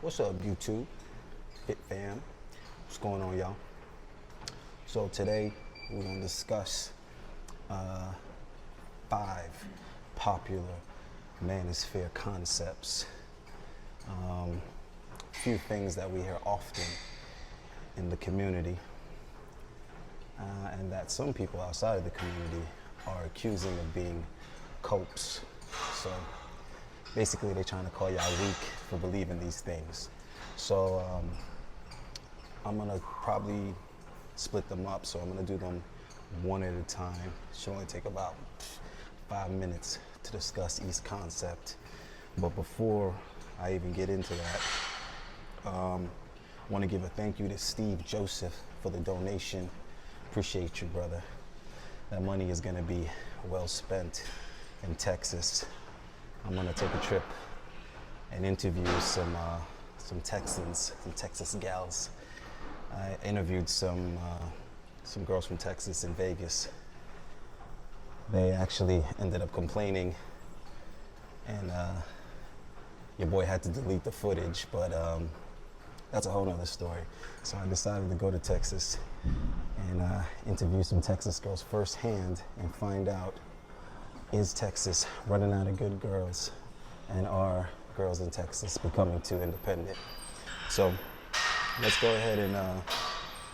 What's up, YouTube? Fit fam. What's going on, y'all? So today we're gonna discuss uh, 5 popular manosphere concepts. A few things that we hear often in the community, and that some people outside of the community are accusing of being cults. So basically, they're trying to call y'all weak for believing these things. So I'm gonna probably split them up. So I'm gonna do them one at a time. It should only take about 5 minutes to discuss each concept. But before I even get into that, I want to give a thank you to Steve Joseph for the donation. Appreciate you, brother. That money is gonna be well spent in Texas. I'm gonna take a trip and interview some Texans, some Texas gals. I interviewed some girls from Texas in Vegas. They actually ended up complaining, and your boy had to delete the footage, but that's a whole nother story. So I decided to go to Texas and interview some Texas girls firsthand and find out, is Texas running out of good girls, and are girls in Texas becoming too independent? So let's go ahead and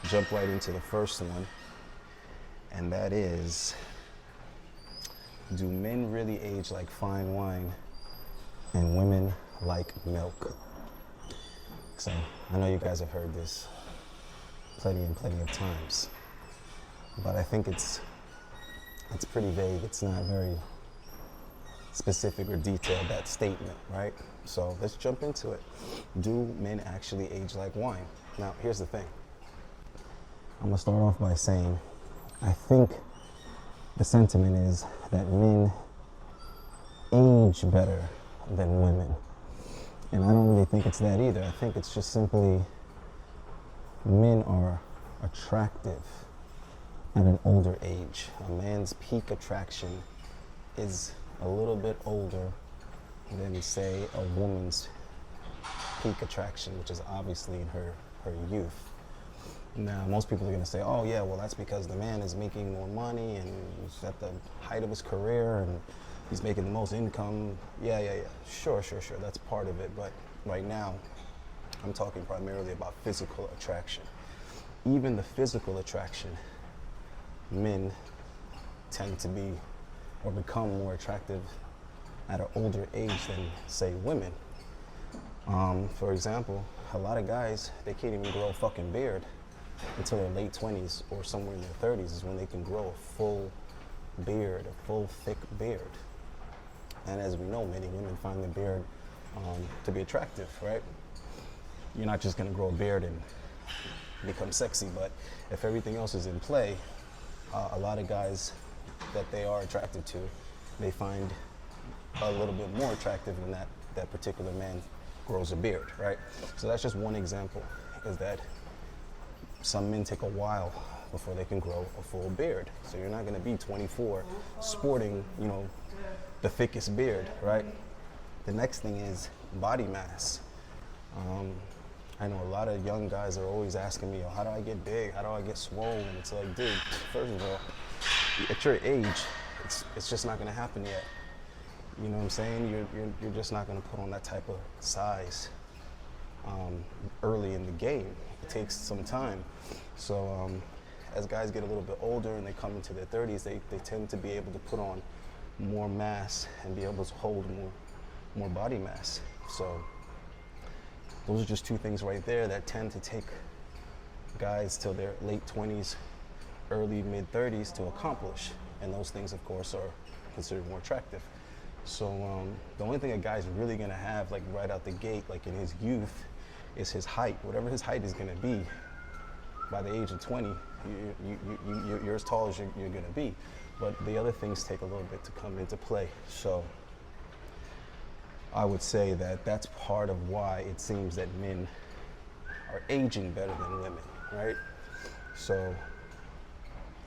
jump right into the first one, and that is, do men really age like fine wine and women like milk? So I know you guys have heard this plenty of times, but I think it's pretty vague. It's not very specific or detailed, that statement, right? So let's jump into it. Do men actually age like wine? Now, here's the thing. I'm gonna start off by saying, I think the sentiment is that men age better than women. And I don't really think it's that either. I think it's just simply men are attractive at an older age. A man's peak attraction is a little bit older than, say, a woman's peak attraction, which is obviously in her youth. Now, most people are going to say, oh yeah, well, that's because the man is making more money and he's at the height of his career and he's making the most income. Yeah. Sure. That's part of it. But right now, I'm talking primarily about physical attraction. Even the physical attraction, men tend to be or become more attractive at an older age than, say, women. For example, a lot of guys, they can't even grow a fucking beard until their late 20s or somewhere in their 30s is when they can grow a full beard, a full thick beard. And as we know, many women find the beard to be attractive, right? You're not just gonna grow a beard and become sexy, but if everything else is in play, a lot of guys that they are attracted to, they find a little bit more attractive when that particular man grows a beard, right? So that's just one example, is that some men take a while before they can grow a full beard. So you're not gonna be 24 sporting, the thickest beard, right? The next thing is body mass. I know a lot of young guys are always asking me, how do I get big? How do I get swole? And it's like, dude, first of all, at your age, it's just not gonna happen yet. You know what I'm saying? You're just not gonna put on that type of size early in the game. It takes some time. So as guys get a little bit older and they come into their 30s, they tend to be able to put on more mass and be able to hold more body mass. So those are just two things right there that tend to take guys till their late 20s, early mid 30s to accomplish. And those things, of course, are considered more attractive. So the only thing a guy's really gonna have, like right out the gate, like in his youth, is his height. Whatever his height is gonna be, by the age of 20, you're as tall as you're gonna be. But the other things take a little bit to come into play. So I would say that that's part of why it seems that men are aging better than women, right? So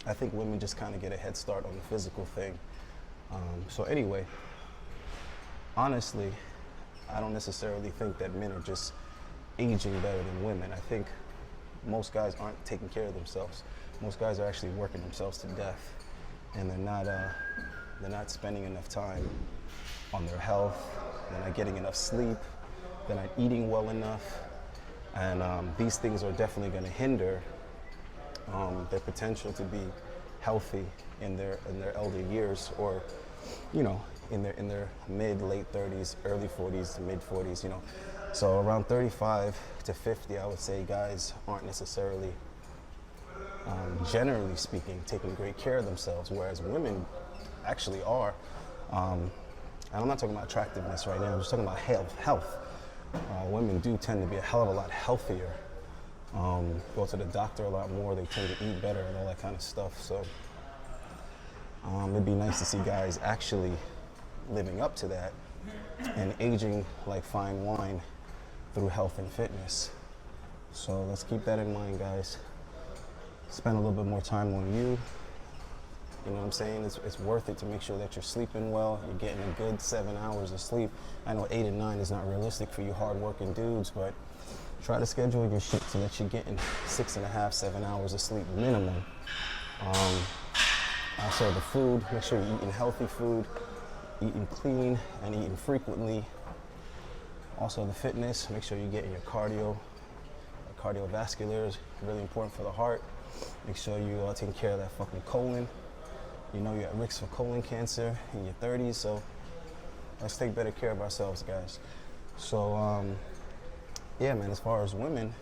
I think women just kind of get a head start on the physical thing. So anyway, honestly, I don't necessarily think that men are just aging better than women. I think most guys aren't taking care of themselves. Most guys are actually working themselves to death, and they're not spending enough time on their health. They're not getting enough sleep. They're not eating well enough, and these things are definitely going to hinder their potential to be healthy in their elder years, or in their mid late 30s, early 40s to mid 40s. So around 35 to 50, I would say guys aren't necessarily, generally speaking, taking great care of themselves, whereas women actually are. And I'm not talking about attractiveness right now, I'm just talking about health. Women do tend to be a hell of a lot healthier, go to the doctor a lot more, they tend to eat better and all that kind of stuff. So it'd be nice to see guys actually living up to that and aging like fine wine through health and fitness. So let's keep that in mind, guys. Spend a little bit more time on you. You know what I'm saying? It's worth it to make sure that you're sleeping well, you're getting a good 7 hours of sleep. I know 8 and 9 is not realistic for you hardworking dudes, but try to schedule your shit so that you're getting 6.5, 7 hours of sleep minimum. Also the food, make sure you're eating healthy food, eating clean and eating frequently. Also the fitness, make sure you're getting your cardio. Cardiovascular is really important for the heart. Make sure you are taking care of that fucking colon. You're at risk for colon cancer in your 30s, so let's take better care of ourselves, guys. So, yeah, man, as far as women,